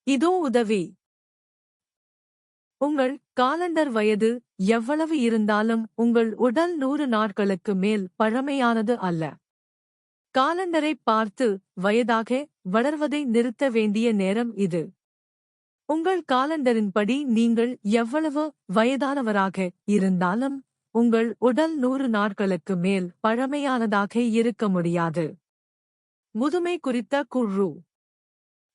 இதோ உதவி. உங்கள் காலண்டர் வயது எவ்வளவு இருந்தாலும் உங்கள் உடல் 100 நாட்களுக்கு மேல் பழமையானது அல்ல. காலண்டரை பார்த்து வயதாக வளர்வதை நிறுத்த வேண்டிய நேரம் இது. உங்கள் காலண்டரின்படி நீங்கள் எவ்வளவு வயதானவராக இருந்தாலும் உங்கள் உடல் 100 நாட்களுக்கு மேல் பழமையானதாக இருக்க முடியாது. முதுமை குறித்த குழு.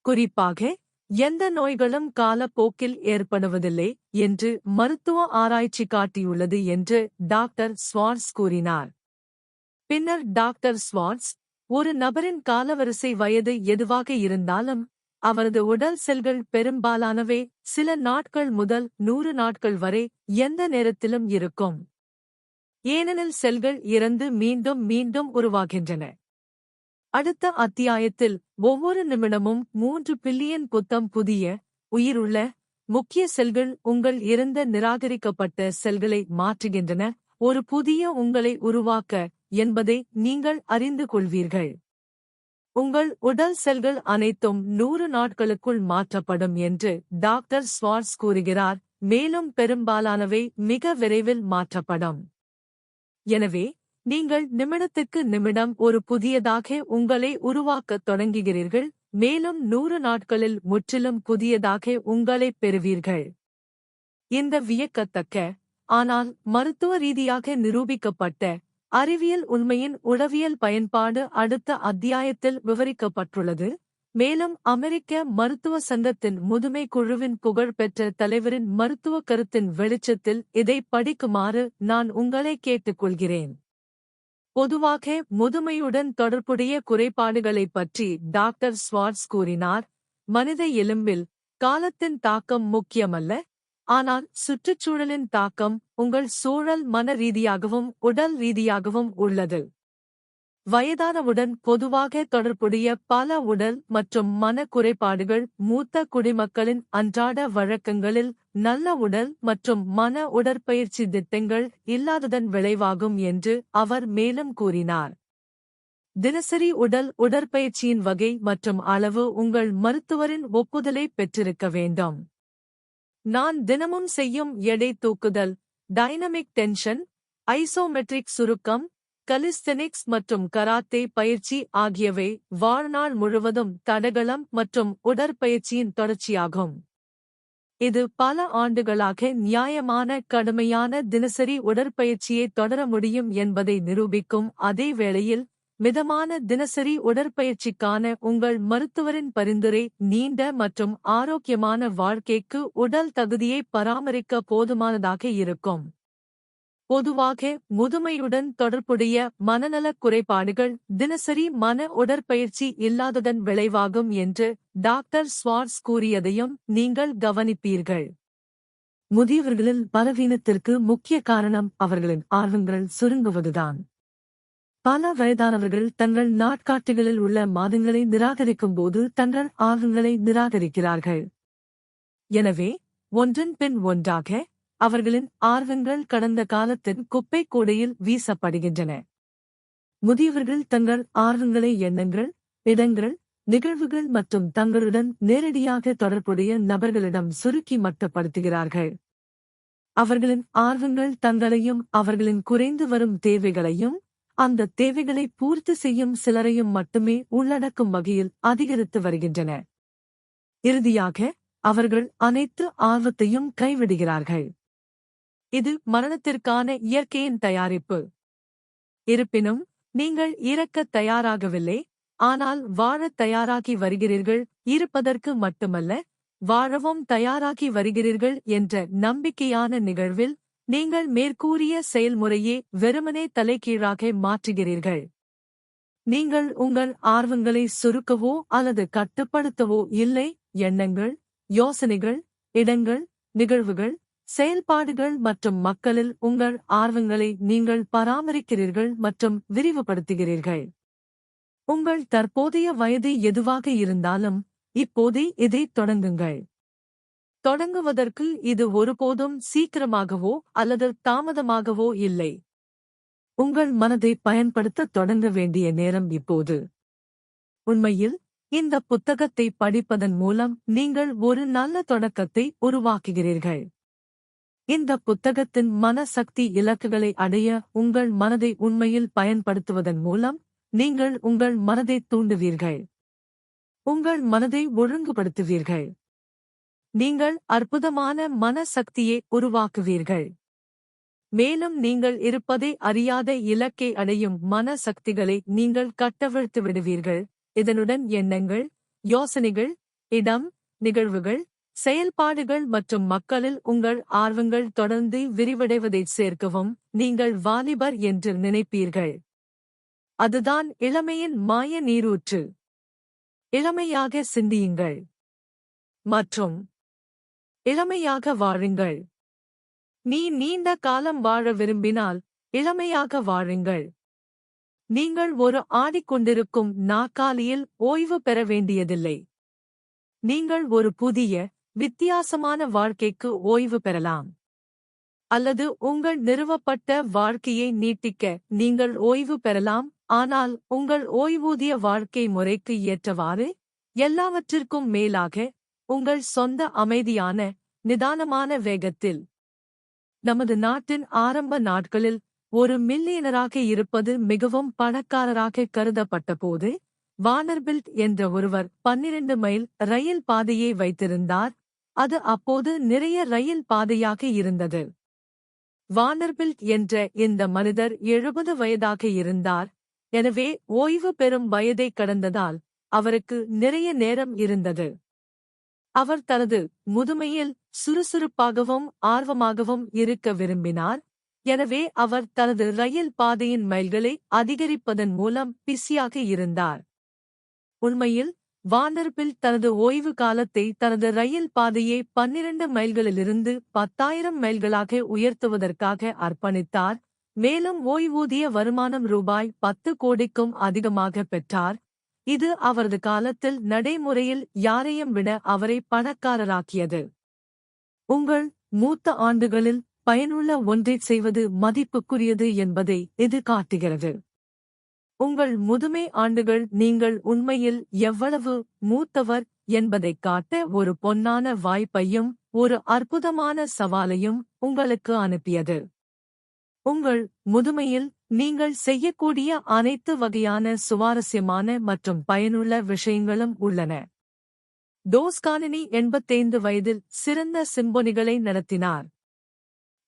குறிப்பாக எந்த நோய்களும் காலப்போக்கில் ஏற்படுவதில்லை என்று மருத்துவ ஆராய்ச்சி காட்டியுள்ளது என்று டாக்டர் ஸ்வார்ட்ஸ் கூறினார். பின்னர் டாக்டர் ஸ்வார்ட்ஸ், ஒரு நபரின் காலவரிசை வயது எதுவாக இருந்தாலும் அவரது உடல் செல்கள் பெரும்பாலானவை சில நாட்கள் முதல் 100 நாட்கள் வரை எந்த நேரத்திலும் இருக்கும். ஏனெனில் செல்கள் இறந்து மீண்டும் மீண்டும் உருவாகின்றன. அடுத்த அத்தியாயத்தில் ஒவ்வொரு நிமிடமும் 3 பில்லியன் புத்தம் புதிய, உயிருள்ள, முக்கிய செல்கள் உங்கள் இறந்த நிராகரிக்கப்பட்ட செல்களை மாற்றுகின்றன, ஒரு புதிய உங்களை உருவாக்க என்பதை நீங்கள் அறிந்து கொள்வீர்கள். உங்கள் உடல் செல்கள் அனைத்தும் 100 நாட்களுக்குள் மாற்றப்படும் என்று டாக்டர் ஸ்வார்ட்ஸ் கூறுகிறார், மேலும் பெரும்பாலானவை மிக விரைவில் மாற்றப்படும். எனவே நீங்கள் நிமிடத்துக்கு நிமிடம் ஒரு புதியதாக உங்களை உருவாக்கத் தொடங்குகிறீர்கள், மேலும் 100 நாட்களில் முற்றிலும் புதியதாக உங்களைப் பெறுவீர்கள். இந்த வியக்கத்தக்க, ஆனால் மருத்துவ ரீதியாக நிரூபிக்கப்பட்ட அறிவியல் உண்மையின் உளவியல் பயன்பாடு அடுத்த அத்தியாயத்தில் விவரிக்கப்பட்டுள்ளது. மேலும் அமெரிக்க மருத்துவ சங்கத்தின் முதுமை குழுவின் புகழ்பெற்ற தலைவரின் மருத்துவ கருத்தின் வெளிச்சத்தில் இதை படிக்குமாறு நான் உங்களை கேட்டுக்கொள்கிறேன். பொதுவாக முதுமையுடன் தொடர்புடைய குறைபாடுகளைப் பற்றி டாக்டர் ஸ்வார்ட்ஸ் கூறினார், மனித எலும்பில் காலத்தின் தாக்கம் முக்கியமல்ல, ஆனால் சுற்றுச்சூழலின் தாக்கம் உங்கள் சூழல் மன ரீதியாகவும் உடல் ரீதியாகவும் உள்ளது. வயதானவுடன் பொதுவாக தொடர்புடைய பல உடல் மற்றும் மன குறைபாடுகள் மூத்த குடிமக்களின் அன்றாட வழக்கங்களில் நல்ல உடல் மற்றும் மன உடற்பயிற்சி திட்டங்கள் இல்லாததன் விளைவாகும் என்று அவர் மேலும் கூறினார். தினசரி உடல் உடற்பயிற்சியின் வகை மற்றும் அளவு உங்கள் மருத்துவரின் ஒப்புதலை பெற்றிருக்க வேண்டும். நான் தினமும் செய்யும் எடை தூக்குதல், டைனமிக் டென்ஷன், ஐசோமெட்ரிக் சுருக்கம், கலிஸ்தெனிக்ஸ் மற்றும் கராத்தே பயிற்சி ஆகியவை வாழ்நாள் முழுவதும் தடகளம் மற்றும் உடற்பயிற்சியின் தொடர்ச்சியாகும். இது பல ஆண்டுகளாக நியாயமான கடுமையான தினசரி உடற்பயிற்சியை தொடர முடியும் என்பதை நிரூபிக்கும் அதே வேளையில், மிதமான தினசரி உடற்பயிற்சிக்கான உங்கள் மருத்துவரின் பரிந்துரை நீண்ட மற்றும் ஆரோக்கியமான வாழ்க்கைக்கு உடல் தகுதியை பராமரிக்க போதுமானதாக இருக்கும். பொதுவாக முதுமையுடன் தொடர்புடைய மனநலக் குறைபாடுகள் தினசரி மன உடற்பயிற்சி இல்லாததன் விளைவாகும் என்று டாக்டர் ஸ்வார்ட்ஸ் கூறியதையும் நீங்கள் கவனிப்பீர்கள். முதியவர்களின் பலவீனத்திற்கு முக்கிய காரணம் அவர்களின் ஆர்வங்கள் சுருங்குவதுதான். பல வயதானவர்கள் தங்கள் நாட்காட்டிகளில் உள்ள மாதங்களை நிராகரிக்கும்போது தங்கள் ஆர்வங்களை நிராகரிக்கிறார்கள். எனவே ஒன்றன் பின் ஒன்றாக அவர்களின் ஆர்வங்கள் கடந்த காலத்தின் குப்பை கூடையில் வீசப்படுகின்றன. முதியவர்கள் தங்கள் ஆர்வங்களை எண்ணங்கள், இடங்கள், நிகழ்வுகள் மற்றும் தங்களுடன் நேரடியாக தொடர்புடைய நபர்களிடம் சுருக்கி மட்டுப்படுத்துகிறார்கள். அவர்களின் ஆர்வங்கள் தங்களையும் அவர்களின் குறைந்து வரும் தேவைகளையும் அந்த தேவைகளை பூர்த்தி செய்யும் சிலரையும் மட்டுமே உள்ளடக்கும் வகையில் அதிகரித்து வருகின்றன. இறுதியாக அவர்கள் அனைத்து ஆர்வத்தையும் கைவிடுகிறார்கள். இது மரணத்திற்கான இயற்கையின் தயாரிப்பு. இருப்பினும் நீங்கள் இறக்கத் தயாராகவில்லை, ஆனால் வாழத் தயாராகி வருகிறீர்கள். இருப்பதற்கு மட்டுமல்ல, வாழவும் தயாராகி வருகிறீர்கள் என்ற நம்பிக்கையான நிகழ்வில் நீங்கள் மேற்கூறிய செயல்முறையே வெறுமனே தலைகீழாக மாற்றுகிறீர்கள். நீங்கள் உங்கள் ஆர்வங்களை சுருக்கவோ அல்லது கட்டுப்படுத்தவோ இல்லை, எண்ணங்கள், யோசனைகள், இடங்கள், நிகழ்வுகள், செயல்பாடுகள் மற்றும் மக்களில் உங்கள் ஆர்வங்களை நீங்கள் பராமரிக்கிறீர்கள் மற்றும் விரிவுபடுத்துகிறீர்கள். உங்கள் தற்போதைய வயது எதுவாக இருந்தாலும் இப்போதே இதைத் தொடங்குங்கள். தொடங்குவதற்கு இது ஒருபோதும் சீக்கிரமாகவோ அல்லது தாமதமாகவோ இல்லை. உங்கள் மனதை பயன்படுத்த தொடங்க வேண்டிய நேரம் இப்போது. உண்மையில் இந்த புத்தகத்தை படிப்பதன் மூலம் நீங்கள் ஒரு நல்ல தொடக்கத்தை உருவாக்குகிறீர்கள். இந்த புத்தகத்தின் மனசக்தி இலக்குகளை அடைய உங்கள் மனதை உண்மையில் பயன்படுத்துவதன் மூலம் நீங்கள் உங்கள் மனதை தூண்டுவீர்கள். உங்கள் மனதை ஒழுங்குபடுத்துவீர்கள். நீங்கள் அற்புதமான மனசக்தியை உருவாக்குவீர்கள். மேலும் நீங்கள் இருப்பதை அறியாத இலக்கை அடையும் மனசக்திகளை நீங்கள் கட்டவிழ்த்து விடுவீர்கள். இதனுடன் எண்ணங்கள், யோசனைகள், இடம், நிகழ்வுகள், செயல்பாடுகள் மற்றும் மக்களில் உங்கள் ஆர்வங்கள் தொடர்ந்து விரிவடைவதைச் சேர்க்கவும் நீங்கள் வாலிபர் என்று நினைப்பீர்கள். அதுதான் இளமையின் மாய நீரூற்று. இளமையாக சிந்தியுங்கள் மற்றும் இளமையாக வாழுங்கள். நீ நீண்ட காலம் வாழ விரும்பினால் இளமையாக வாழுங்கள். நீங்கள் ஒரு ஆடிக்கொண்டிருக்கும் நாற்காலியில் ஓய்வு பெற வேண்டியதில்லை. நீங்கள் ஒரு புதிய, வித்தியாசமான வாழ்க்கைக்கு ஓய்வு பெறலாம். அல்லது உங்கள் நிறுவப்பட்ட வாழ்க்கையை நீட்டிக்க நீங்கள் ஓய்வு பெறலாம். ஆனால் உங்கள் ஓய்வூதிய வாழ்க்கை முறைக்கு ஏற்றவாறு, எல்லாவற்றிற்கும் மேலாக, உங்கள் சொந்த அமைதியான, நிதானமான வேகத்தில். நமது நாட்டின் ஆரம்ப நாட்களில் ஒரு மில்லியனராக இருப்பது மிகவும் பணக்காரராக கருதப்பட்டபோது, வானர்பில்ட் என்ற ஒருவர் 12 மைல் ரயில் பாதையை வைத்திருந்தார். அது அப்போது நிறைய ரயில் பாதையாக இருந்தது. வானர்பில்ட் என்ற இந்த மனிதர் 70 வயதாக இருந்தார். எனவே ஓய்வு பெறும் வயதை கடந்ததால் அவருக்கு நிறைய நேரம் இருந்தது. அவர் தனது முதுமையில் சுறுசுறுப்பாகவும் ஆர்வமாகவும் இருக்க விரும்பினார். எனவே அவர் தனது ரயில் பாதையின் மைல்களை அதிகரிப்பதன் மூலம் பிஸியாக இருந்தார். உண்மையில் வானர்பில்ட் தனது ஓய்வு காலத்தை தனது ரயில் பாதையை 12 மைல்களிலிருந்து 10,000 மைல்களாக உயர்த்துவதற்காக அர்ப்பணித்தார். மேலும் ஓய்வூதிய வருமானம் ரூபாய் 10 கோடிக்கும் அதிகமாக பெற்றார். இது அவரது காலத்தில் நடைமுறையில் யாரையும் விட அவரை பணக்காரராக்கியது. உங்கள் மூத்த ஆண்டுகளில் பயனுள்ள ஒன்றைச் செய்வது மதிப்புக்குரியது என்பதை இது காட்டுகிறது. உங்கள் முதுமை ஆண்டுகள் நீங்கள் உண்மையில் எவ்வளவு மூத்தவர் என்பதைக் காட்ட ஒரு பொன்னான வாய்ப்பையும் ஒரு அற்புதமான சவாலையும் உங்களுக்கு அனுப்பியது. உங்கள் முதுமையில் நீங்கள் செய்யக்கூடிய அனைத்து வகையான சுவாரஸ்யமான மற்றும் பயனுள்ள விஷயங்களும் உள்ளன. டோஸ்கானினி 85 வயதில் சிறந்த சிம்பொனிகளை நடத்தினார்.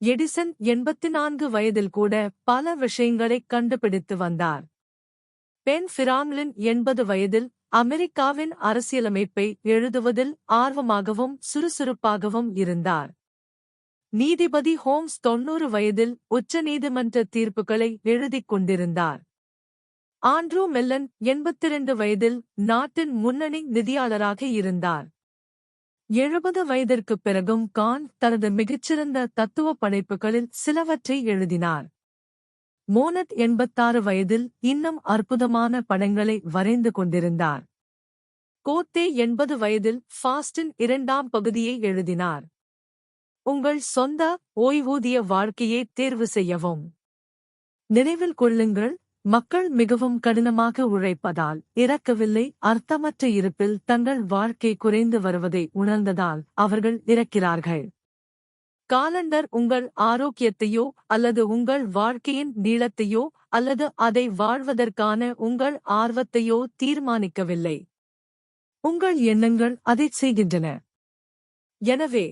எடிசன் 84 வயதில் கூட பல விஷயங்களைக் கண்டுபிடித்து வந்தார். பென் ஃபிராங்க்லின் 80 வயதில் அமெரிக்காவின் அரசியலமைப்பை எழுதுவதில் ஆர்வமாகவும் சுறுசுறுப்பாகவும் இருந்தார். நீதிபதி ஹோம்ஸ் 90 வயதில் உச்ச நீதிமன்ற தீர்ப்புகளை எழுதிக் கொண்டிருந்தார். ஆண்ட்ரூ மெல்லன் 82 வயதில் நாட்டின் முன்னணி நிதியாளராக இருந்தார். 70 வயதிற்குப் பிறகும் கான் தனது மிகச்சிறந்த தத்துவ படைப்புகளில் சிலவற்றை எழுதினார். மோனட் 86 வயதில் இன்னும் அற்புதமான படங்களை வரைந்து கொண்டிருந்தார். கோத்தே 80 வயதில் ஃபாஸ்டின் 2ஆம் பகுதியை எழுதினார். உங்கள் சொந்த ஓய்வூதிய வாழ்க்கையை தேர்வு செய்யவும். நினைவில் கொள்ளுங்கள், மக்கள் மிகவும் கடினமாக உழைப்பதால் இறக்கவில்லை, அர்த்தமற்ற இருப்பில் தங்கள் வாழ்க்கை குறைந்து வருவதை உணர்ந்ததால் அவர்கள் இறக்கிறார்கள். காலண்டர் உங்கள் ஆரோக்கியத்தையோ அல்லது உங்கள் வாழ்க்கையின் நீளத்தையோ அல்லது அதை வாழ்வதற்கான உங்கள் ஆர்வத்தையோ தீர்மானிக்கவில்லை. உங்கள் எண்ணங்கள் அதைச் செய்கின்றன. எனவே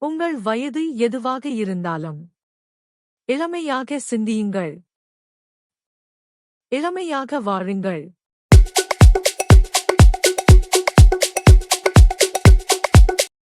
உங்கள் வயது எதுவாக இருந்தாலும் இளமையாக சிந்தியுங்கள். இளமையாக வாழுங்கள்.